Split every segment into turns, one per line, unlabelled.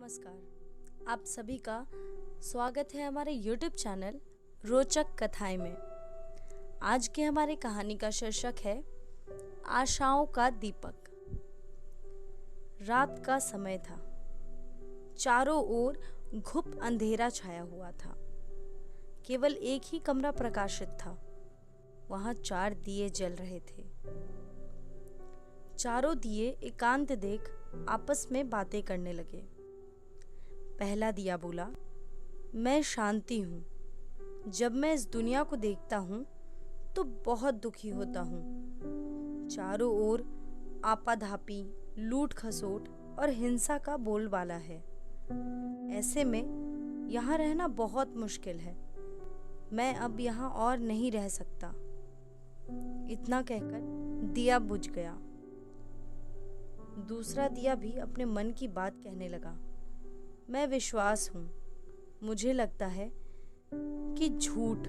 नमस्कार, आप सभी का स्वागत है हमारे YouTube चैनल रोचक कथाएं में। आज के हमारे कहानी का शीर्षक है आशाओं का दीपक। रात का समय था। चारों ओर घुप अंधेरा छाया हुआ था। केवल एक ही कमरा प्रकाशित था। वहां 4 दिए जल रहे थे। चारों दिए एकांत देख आपस में बातें करने लगे। पहला दिया बोला, मैं शांति हूँ। जब मैं इस दुनिया को देखता हूँ तो बहुत दुखी होता हूँ। चारों ओर आपाधापी, लूट खसोट और हिंसा का बोलबाला है। ऐसे में यहाँ रहना बहुत मुश्किल है। मैं अब यहाँ और नहीं रह सकता। इतना कहकर दिया बुझ गया। दूसरा दिया भी अपने मन की बात कहने लगा। मैं विश्वास हूँ। मुझे लगता है कि झूठ,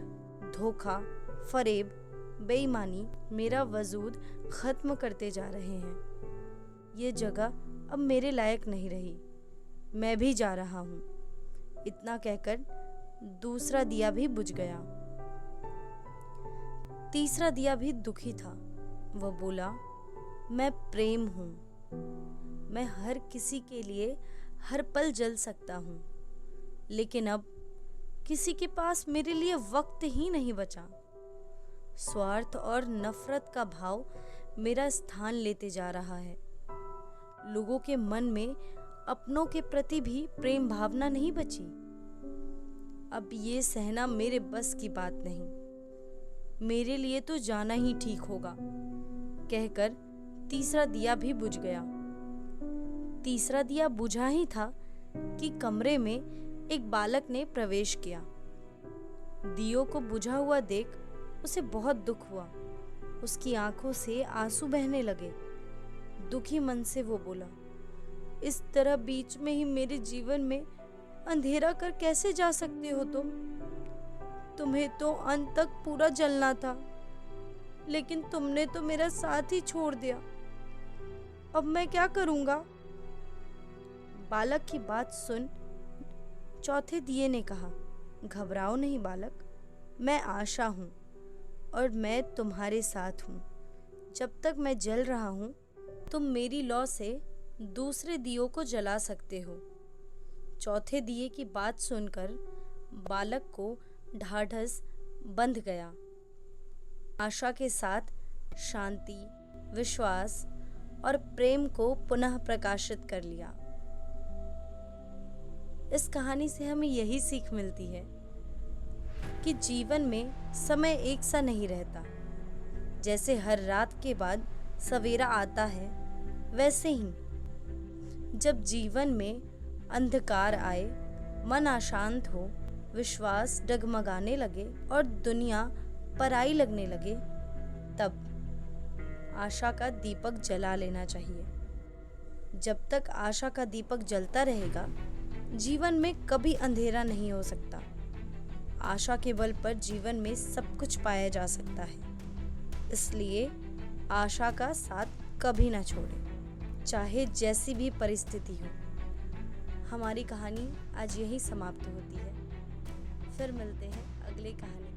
धोखा, फरेब, बेईमानी मेरा वजूद खत्म करते जा रहे हैं। ये जगह अब मेरे लायक नहीं रही। मैं भी जा रहा हूँ। इतना कहकर दूसरा दिया भी बुझ गया। तीसरा दिया भी दुखी था। वह बोला, मैं प्रेम हूँ। मैं हर किसी के लिए हर पल जल सकता हूँ, लेकिन अब किसी के पास मेरे लिए वक्त ही नहीं बचा। स्वार्थ और नफरत का भाव मेरा स्थान लेते जा रहा है। लोगों के मन में अपनों के प्रति भी प्रेम भावना नहीं बची। अब ये सहना मेरे बस की बात नहीं। मेरे लिए तो जाना ही ठीक होगा, कहकर तीसरा दिया भी बुझ गया। तीसरा दिया बुझा ही था कि कमरे में एक बालक ने प्रवेश किया। दियों को बुझा हुआ देख उसे बहुत दुख हुआ। उसकी आंखों से आंसू बहने लगे। दुखी मन से वो बोला, इस तरह बीच में ही मेरे जीवन में अंधेरा कर कैसे जा सकते हो तुम? तुम्हें तो अंत तक पूरा जलना था, लेकिन तुमने तो मेरा साथ ही छोड़ दिया। अब मैं क्या करूंगा? बालक की बात सुन चौथे दिए ने कहा, घबराओ नहीं बालक, मैं आशा हूँ और मैं तुम्हारे साथ हूँ। जब तक मैं जल रहा हूँ तुम मेरी लौ से दूसरे दियों को जला सकते हो। चौथे दिए की बात सुनकर बालक को ढाढ़स बंध गया। आशा के साथ शांति, विश्वास और प्रेम को पुनः प्रकाशित कर लिया। इस कहानी से हमें यही सीख मिलती है कि जीवन में समय एक सा नहीं रहता। जैसे हर रात के बाद सवेरा आता है, वैसे ही जब जीवन में अंधकार आए, मन अशांत हो, विश्वास डगमगाने लगे और दुनिया पराई लगने लगे, तब आशा का दीपक जला लेना चाहिए। जब तक आशा का दीपक जलता रहेगा, जीवन में कभी अंधेरा नहीं हो सकता। आशा के बल पर जीवन में सब कुछ पाया जा सकता है। इसलिए आशा का साथ कभी ना छोड़ें, चाहे जैसी भी परिस्थिति हो। हमारी कहानी आज यहीं समाप्त होती है। फिर मिलते हैं अगली कहानी।